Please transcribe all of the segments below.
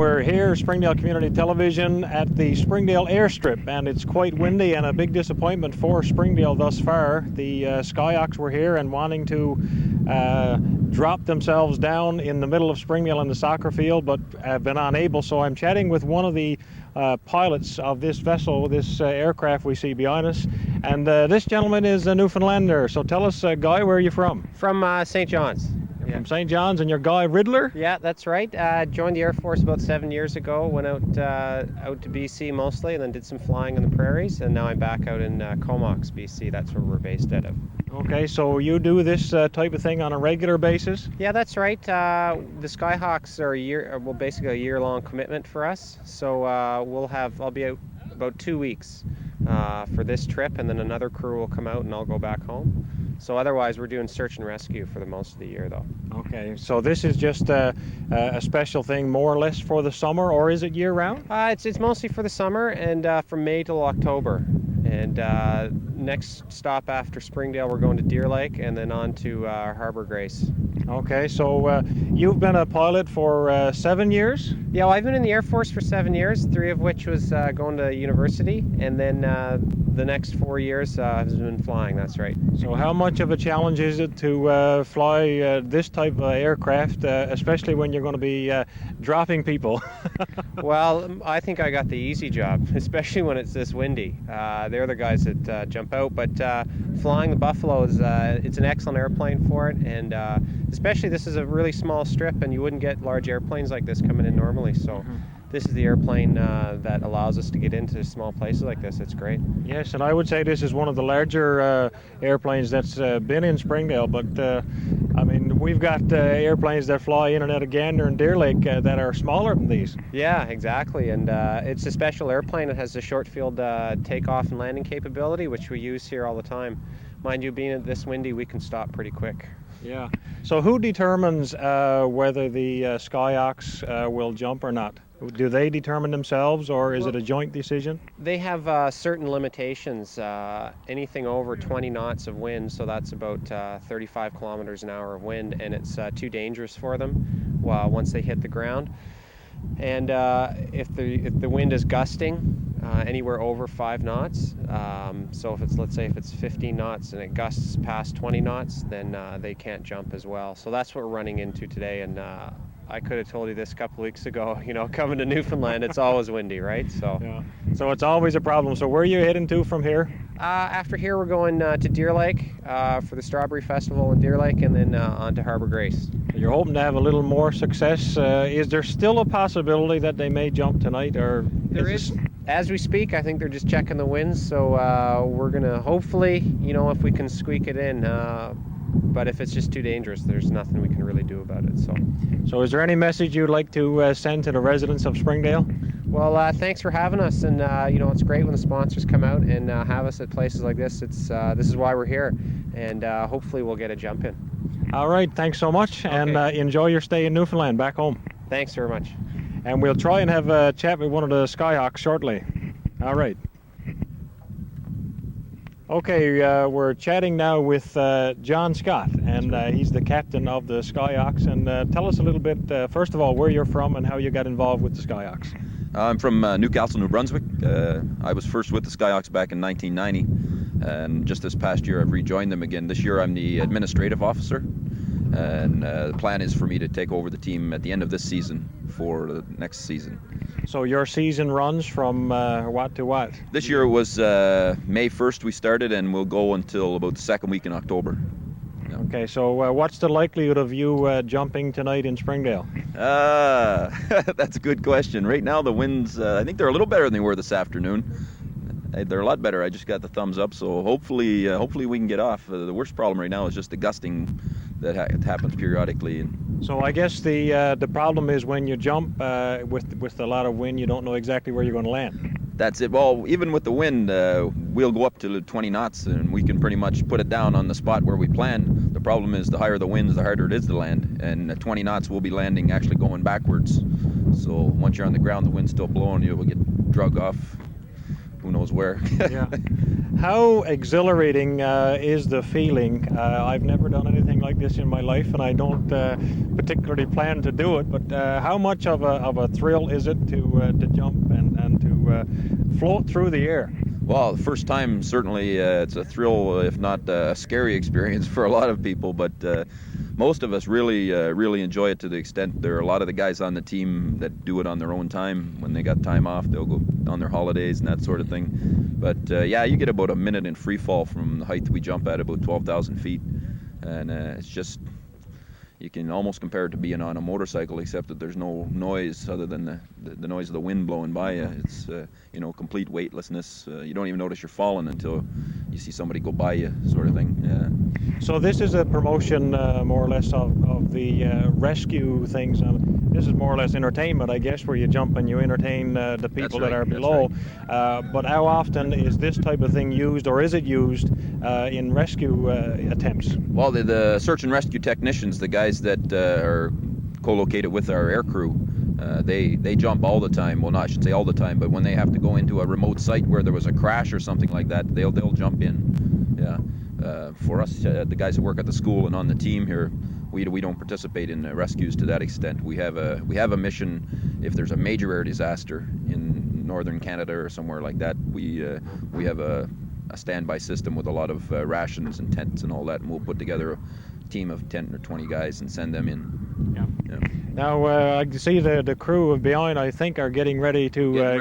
We're here, Springdale Community Television, at the Springdale Airstrip, and it's quite windy and a big disappointment for Springdale thus far. The Skyhawks were here and wanting to drop themselves down in the middle of Springdale in the soccer field, but have been unable. So I'm chatting with one of the pilots of this vessel, this aircraft we see behind us, and this gentleman is a Newfoundlander. So tell us, Guy, where are you from? From St. John's. Yeah. From St. John's, and you're Guy Riddler? Yeah, that's right. Joined the Air Force about 7 years ago, went out to BC mostly, and then did some flying on the prairies, and now I'm back out in Comox, BC. That's where we're based out of. Okay, so you do this type of thing on a regular basis? Yeah, that's right. The Skyhawks are basically a year-long commitment for us. So I'll be out about 2 weeks for this trip, and then another crew will come out and I'll go back home. So otherwise, we're doing search and rescue for the most of the year, though. Okay, so this is just a special thing, more or less, for the summer, or is it year-round? It's mostly for the summer, and from May till October. And next stop after Springdale, we're going to Deer Lake, and then on to Harbour Grace. Okay, so you've been a pilot for 7 years? Yeah, well, I've been in the Air Force for 7 years, 3 of which was going to university, and then the next 4 years has been flying, that's right. So how much of a challenge is it to fly this type of aircraft, especially when you're going to be dropping people? Well, I think I got the easy job, especially when it's this windy. They're the guys that jump out, but flying the Buffalo it's an excellent airplane for it, and especially this is a really small strip, and you wouldn't get large airplanes like this coming in normally, so this is the airplane that allows us to get into small places like this. It's great. Yes, and I would say this is one of the larger airplanes that's been in Springdale, but I mean, we've got airplanes that fly in and out of Gander and Deer Lake that are smaller than these. Yeah, exactly, and it's a special airplane. It has a short field takeoff and landing capability, which we use here all the time. Mind you, being this windy, we can stop pretty quick. Yeah. So who determines whether the Skyhawks will jump or not? Do they determine themselves, or is it a joint decision? They have certain limitations. Anything over 20 knots of wind, so that's about 35 kilometers an hour of wind, and it's too dangerous for them once they hit the ground. And if the wind is gusting anywhere over 5 knots, so let's say if it's 15 knots and it gusts past 20 knots, then they can't jump as well. So that's what we're running into today, and I could have told you this a couple weeks ago. You know, coming to Newfoundland, it's always windy, right? So yeah. So it's always a problem. So where are you heading to from here? After here, we're going to Deer Lake for the Strawberry Festival in Deer Lake, and then on to Harbour Grace. You're hoping to have a little more success. Is there still a possibility that they may jump tonight, or there is? As we speak, I think they're just checking the winds. So we're gonna hopefully, if we can squeak it in. But if it's just too dangerous, there's nothing we can really do about it. So is there any message you'd like to send to the residents of Springdale? Well, thanks for having us, and it's great when the sponsors come out and have us at places like this. This is why we're here, and hopefully we'll get a jump in. All right, thanks so much, okay. And enjoy your stay in Newfoundland back home. Thanks very much. And we'll try and have a chat with one of the Skyhawks shortly. All right. Okay, we're chatting now with John Scott, and he's the captain of the Skyhawks. And tell us a little bit, first of all, where you're from and how you got involved with the Skyhawks. I'm from Newcastle, New Brunswick. I was first with the Skyhawks back in 1990, and just this past year I've rejoined them again. This year I'm the administrative officer, and the plan is for me to take over the team at the end of this season for the next season. So your season runs from what to what? This year it was May 1st we started, and we'll go until about the second week in October. Yeah. Okay, so what's the likelihood of you jumping tonight in Springdale? That's a good question. Right now the winds, I think they're a little better than they were this afternoon. They're a lot better. I just got the thumbs up, so hopefully we can get off. The worst problem right now is just the gusting that happens periodically. So I guess the problem is when you jump with a lot of wind, you don't know exactly where you're going to land. That's it. Well, even with the wind, we'll go up to 20 knots, and we can pretty much put it down on the spot where we plan. The problem is the higher the winds, the harder it is to land. And at 20 knots, we'll be landing actually going backwards. So once you're on the ground, the wind's still blowing, you will get drug off who knows where. Yeah. How exhilarating is the feeling? I've never done anything like this in my life, and I don't particularly plan to do it. But how much of a thrill is it to jump and to float through the air? Well, the first time, certainly it's a thrill, if not a scary experience for a lot of people, but most of us really enjoy it to the extent there are a lot of the guys on the team that do it on their own time. When they got time off, they'll go on their holidays and that sort of thing. But yeah, you get about a minute in free fall from the height we jump at, about 12,000 feet, and it's just, you can almost compare it to being on a motorcycle, except that there's no noise other than the noise of the wind blowing by you. It's complete weightlessness. You don't even notice you're falling until you see somebody go by you, sort of thing. Yeah. So this is a promotion, more or less, of the rescue things. This is more or less entertainment, I guess, where you jump and you entertain the people that are below. Right. But how often is this type of thing used, or is it used in rescue attempts? Well, the search and rescue technicians, the guys that are co-located with our air crew, they jump all the time. Well, I should say all the time, but when they have to go into a remote site where there was a crash or something like that, they'll jump in. Yeah. For us, the guys that work at the school and on the team here, we don't participate in rescues to that extent. We have a mission if there's a major air disaster in northern Canada or somewhere like that. We have a standby system with a lot of rations and tents and all that, and we'll put together a team of 10 or 20 guys and send them in. Yeah. Yeah. Now I can see the crew of behind, I think, are getting ready to go.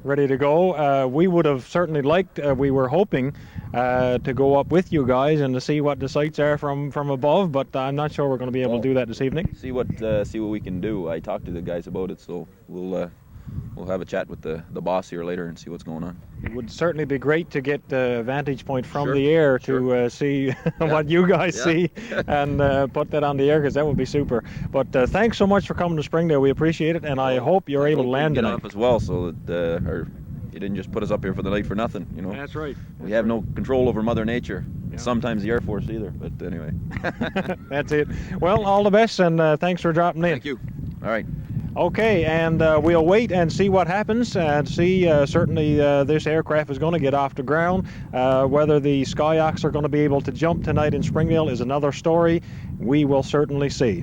Ready to go. We would have certainly liked. We were hoping to go up with you guys and to see what the sights are from above, but I'm not sure we're going to be able to do that this evening. See what we can do. I talked to the guys about it, so we'll have a chat with the boss here later and see what's going on. It would certainly be great to get the vantage point from Sure. the air to Sure. see what you guys see and put that on the air, because that would be super. But thanks so much for coming to Springdale. We appreciate it, and I hope you're able to land get tonight. off as well, so that you didn't just put us up here for the night for nothing. That's right. We have no control over Mother Nature. Yeah. Sometimes the Air Force either, but anyway. That's it. Well, all the best, and thanks for dropping in. Thank you. All right. Okay, and we'll wait and see what happens, and see certainly this aircraft is going to get off the ground. Whether the Skyhawks are going to be able to jump tonight in Springdale is another story. We will certainly see.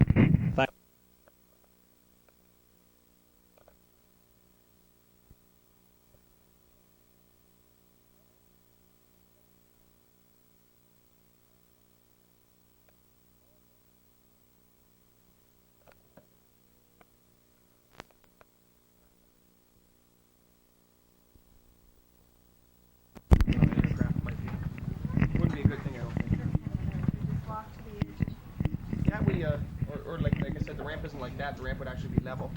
Wouldn't be a good thing, I don't think. Yeah, or like I said, the ramp isn't like that. The ramp would actually be level.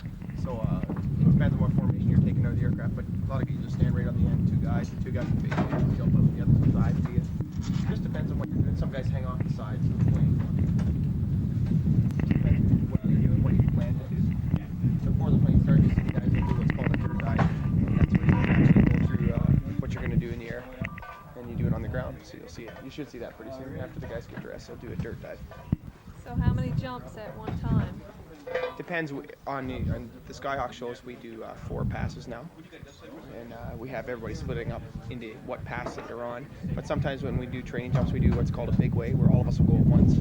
So it depends on what formation you're taking out of the aircraft. But a lot of guys just stand right on the end, two guys can face you, jump up the other side to you. It just depends on what you're doing. Some guys hang off the sides of the plane. Depends on what you're doing, what you plan to do. Before the plane starts, you see the guys will do what's called a dirt dive. That's where you actually go through what you're going to do in the air. And you do it on the ground, so you'll see it. You should see that pretty soon. After the guys get dressed, they'll do a dirt dive. So how many jumps at one time? Depends on the Skyhawk shows. We do 4 passes now, and we have everybody splitting up into what pass that they're on. But sometimes when we do training jumps, we do what's called a big way, where all of us will go at once.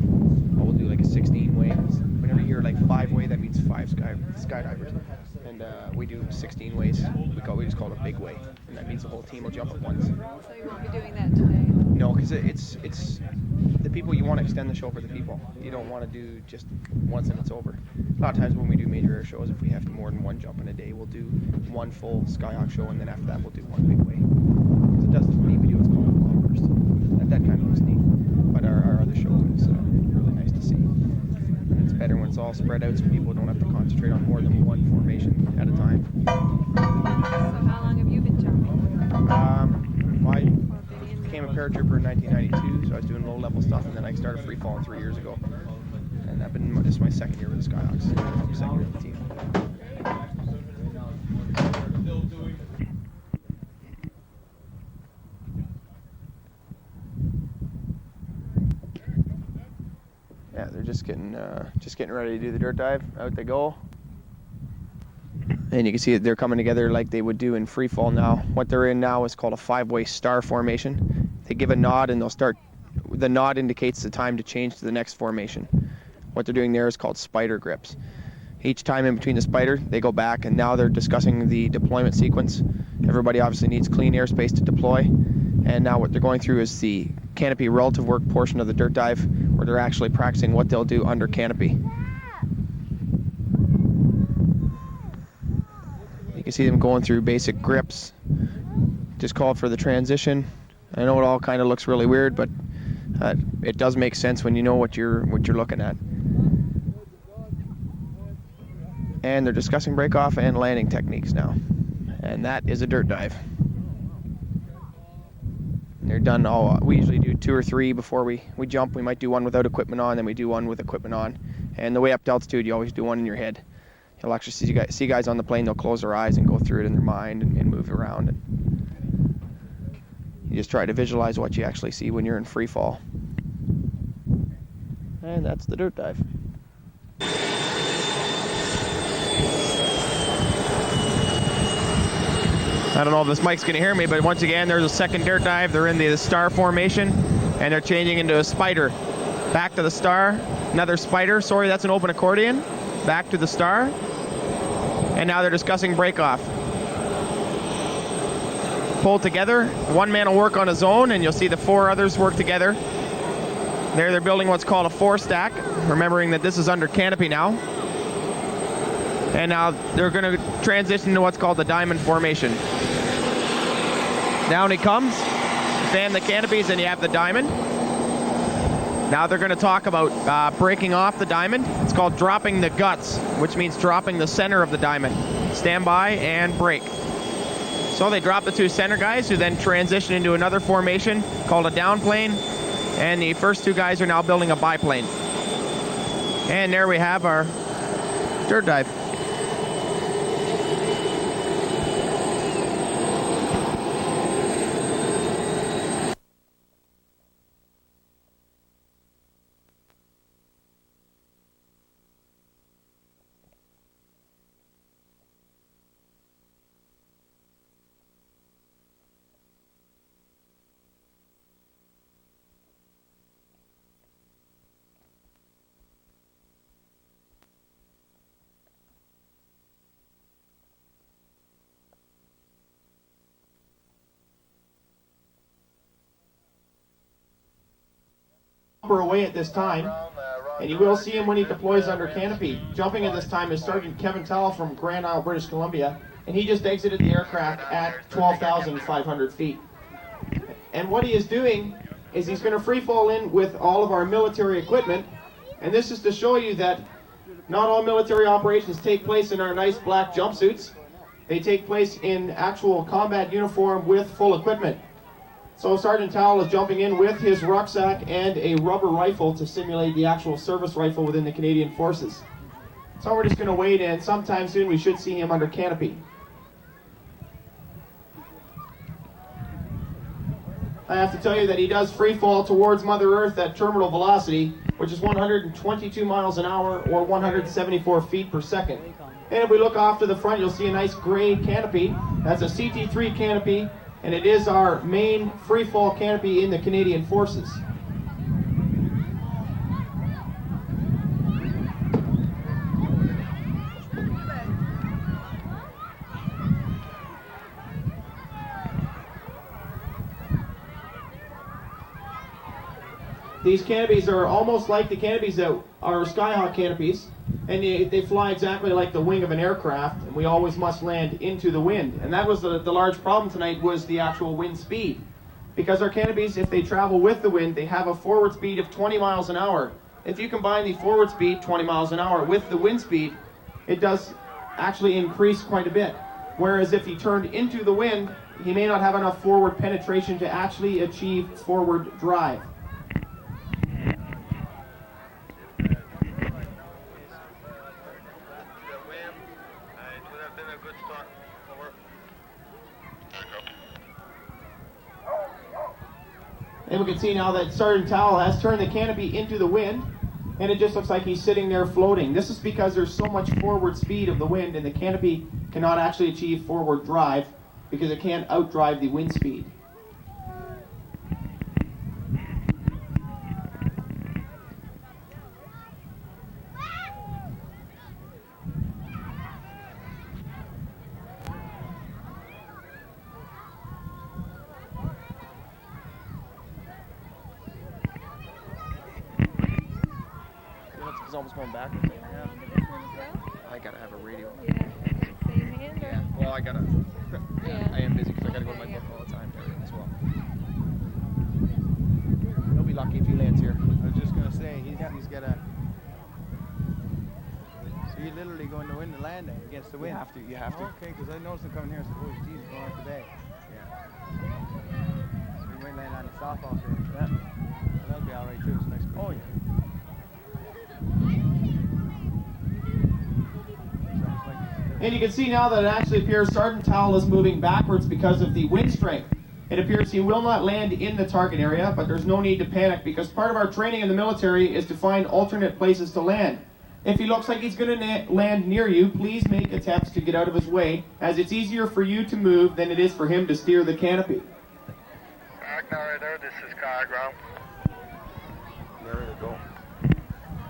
Or we'll do like a 16-way. Whenever you hear like 5-way, that means 5 skydivers. And we do 16 ways. We just call it a big way, and that means the whole team will jump at once. So you won't be doing that today? No, because it's the people, you want to extend the show for the people. You don't want to do just once and it's over. A lot of times when we do major air shows, if we have more than one jump in a day, we'll do one full Skyhawk show, and then after that we'll do one big way. Because it doesn't mean we do what's called a cloudburst. That kind of looks neat. But our other show is really nice to see. And it's better when it's all spread out, so people don't have to concentrate on more than one formation at a time. So how long have you been jumping? I became a paratrooper in 1992, so I was doing low-level stuff, and then I started free falling 3 years ago. And this is my second year with the Skyhawks, second year with the team. Yeah, they're just getting ready to do the dirt dive. Out they go. And you can see that they're coming together like they would do in free fall now. What they're in now is called a 5-way star formation. They give a nod and they'll start, the nod indicates the time to change to the next formation. What they're doing there is called spider grips. Each time in between the spider, they go back, and now they're discussing the deployment sequence. Everybody obviously needs clean airspace to deploy, and now what they're going through is the canopy relative work portion of the dirt dive, where they're actually practicing what they'll do under canopy. You can see them going through basic grips, just called for the transition. I know it all kind of looks really weird, but it does make sense when you know what you're looking at. And they're discussing break-off and landing techniques now. And that is a dirt dive. They're done all, we usually do 2 or 3 before we jump. We might do one without equipment on, then we do one with equipment on. And the way up to altitude, you always do one in your head. You'll actually see guys on the plane, they'll close their eyes and go through it in their mind and move around. And you just try to visualize what you actually see when you're in free fall. And that's the dirt dive. I don't know if this mic's going to hear me, but once again, there's a second dirt dive. They're in the star formation, and they're changing into a spider. Back to the star, another spider. Sorry, that's an open accordion. Back to the star. And now they're discussing break-off. Pull together. One man will work on his own, and you'll see the 4 others work together. There they're building what's called a 4-stack, remembering that this is under canopy now. And now they're going to transition to what's called the diamond formation. Down he comes, fan the canopies, and you have the diamond. Now they're going to talk about breaking off the diamond. It's called dropping the guts, which means dropping the center of the diamond. Stand by and break. So they drop the 2 center guys, who then transition into another formation called a down plane. And the first 2 guys are now building a biplane. And there we have our dirt dive. Away at this time, and you will see him when he deploys under canopy. Jumping at this time is Sergeant Kevin Towell from Grand Isle, British Columbia, and he just exited the aircraft at 12,500 feet. And what he is doing is he's going to free fall in with all of our military equipment, and this is to show you that not all military operations take place in our nice black jumpsuits. They take place in actual combat uniform with full equipment. So Sergeant Towell is jumping in with his rucksack and a rubber rifle to simulate the actual service rifle within the Canadian Forces. So we're just going to wait, and sometime soon we should see him under canopy. I have to tell you that he does free fall towards Mother Earth at terminal velocity, which is 122 miles an hour or 174 feet per second. And if we look off to the front, you'll see a nice gray canopy. That's a CT3 canopy, and it is our main free fall canopy in the Canadian Forces. These canopies are almost like the canopies that are Skyhawk canopies, and they fly exactly like the wing of an aircraft, and we always must land into the wind. And that was the large problem tonight, was the actual wind speed. Because our canopies, if they travel with the wind, they have a forward speed of 20 miles an hour. If you combine the forward speed, 20 miles an hour, with the wind speed, it does actually increase quite a bit. Whereas if he turned into the wind, he may not have enough forward penetration to actually achieve forward drive. And we can see now that Sergeant Towell has turned the canopy into the wind. and it just looks like he's sitting there floating. This is because there's so much forward speed of the wind, and the canopy cannot actually achieve forward drive because it can't outdrive the wind speed. It's almost going backwards. Yeah. I gotta have a radio. Yeah, same hand or? Yeah. Well, I gotta. Yeah. I am busy because I gotta go to my book all the time and everything as well. He'll be lucky if he lands here. I was just gonna say he's got a. So you're literally going to win the landing against the wind. You have to. Okay, because I noticed him coming here and said, "Oh, geez, he's going out today." Yeah. So we might land on the south off there. Yeah. That'll be all right too. It's a nice. Oh yeah. And you can see now that it actually appears Sergeant Towel is moving backwards because of the wind strength. It appears he will not land in the target area, but there's no need to panic because part of our training in the military is to find alternate places to land. If he looks like he's going to land near you, please make attempts to get out of his way, as it's easier for you to move than it is for him to steer the canopy. Narrator, this is Ground. Narrator, go.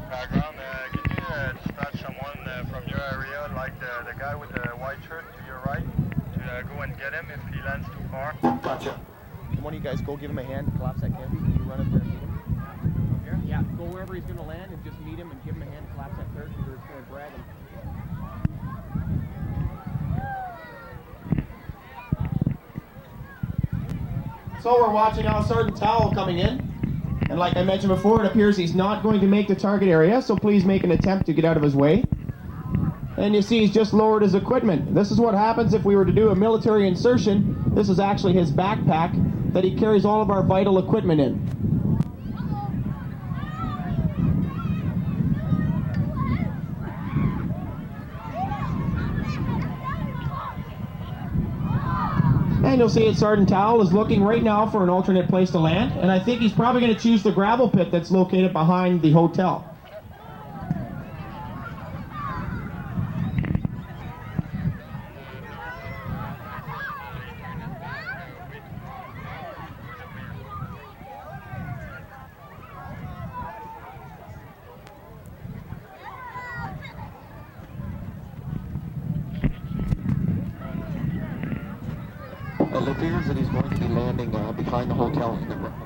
Ground, can you dispatch someone from your area, like the guy with the white shirt to your right, to go and get him if he lands too far? Gotcha. Can one of you guys go give him a hand to collapse that canopy? Can you run up there and meet him? Up here? Yeah, go wherever he's going to land and just meet him and give him a hand to collapse that third because it's going to drag him. So we're watching now Sergeant Towel coming in. And like I mentioned before, it appears he's not going to make the target area, so please make an attempt to get out of his way. And you see he's just lowered his equipment. This is what happens if we were to do a military insertion. This is actually his backpack that he carries all of our vital equipment in. And you'll see that Sergeant Towel is looking right now for an alternate place to land, and I think he's probably going to choose the gravel pit that's located behind the hotel. It appears that he's going to be landing behind the hotel in the ground.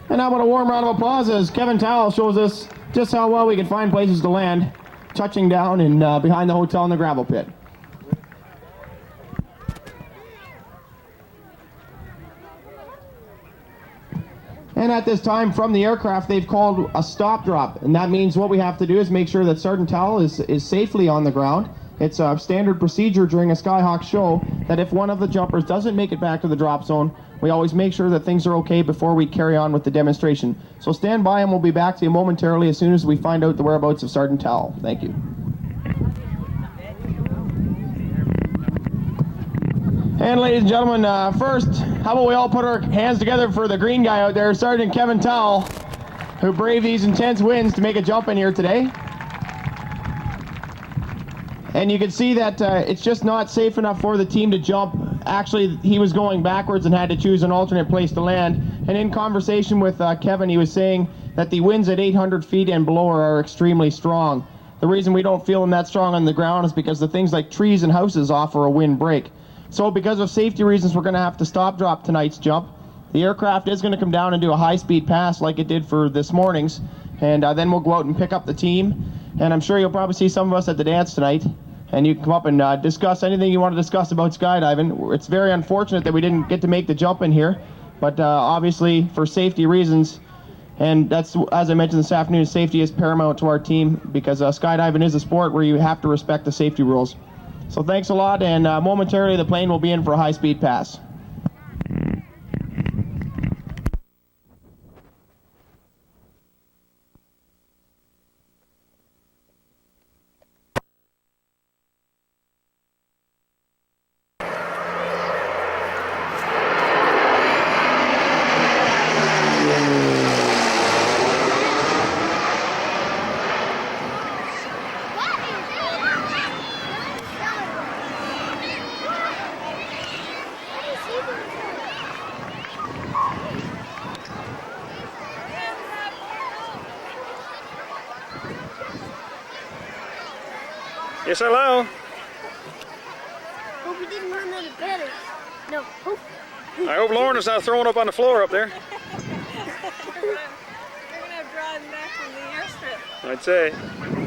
And now, I want a warm round of applause as Kevin Towell shows us just how well we can find places to land, touching down and behind the hotel in the gravel pit. And at this time, from the aircraft, they've called a stop drop. And that means what we have to do is make sure that Sergeant Towell is safely on the ground. It's a standard procedure during a Skyhawk show that if one of the jumpers doesn't make it back to the drop zone, we always make sure that things are okay before we carry on with the demonstration. So stand by and we'll be back to you momentarily as soon as we find out the whereabouts of Sergeant Towell. Thank you. And ladies and gentlemen, first, how about we all put our hands together for the green guy out there, Sergeant Kevin Towell, who braved these intense winds to make a jump in here today. And you can see that it's just not safe enough for the team to jump. Actually, he was going backwards and had to choose an alternate place to land. And in conversation with Kevin, he was saying that the winds at 800 feet and below are extremely strong. The reason we don't feel them that strong on the ground is because the things like trees and houses offer a wind break. So because of safety reasons, we're going to have to stop drop tonight's jump. The aircraft is going to come down and do a high-speed pass like it did for this morning's, and then we'll go out and pick up the team. And I'm sure you'll probably see some of us at the dance tonight, and you can come up and discuss anything you want to discuss about skydiving. It's very unfortunate that we didn't get to make the jump in here, but obviously for safety reasons, and that's, as I mentioned this afternoon, safety is paramount to our team because skydiving is a sport where you have to respect the safety rules. So thanks a lot, and momentarily the plane will be in for a high-speed pass. Yes, hello. Hope we didn't run out of batteries. No, hope. I hope Lorne is not throwing up on the floor up there. We're gonna have drawn back from the airstrip. I'd say.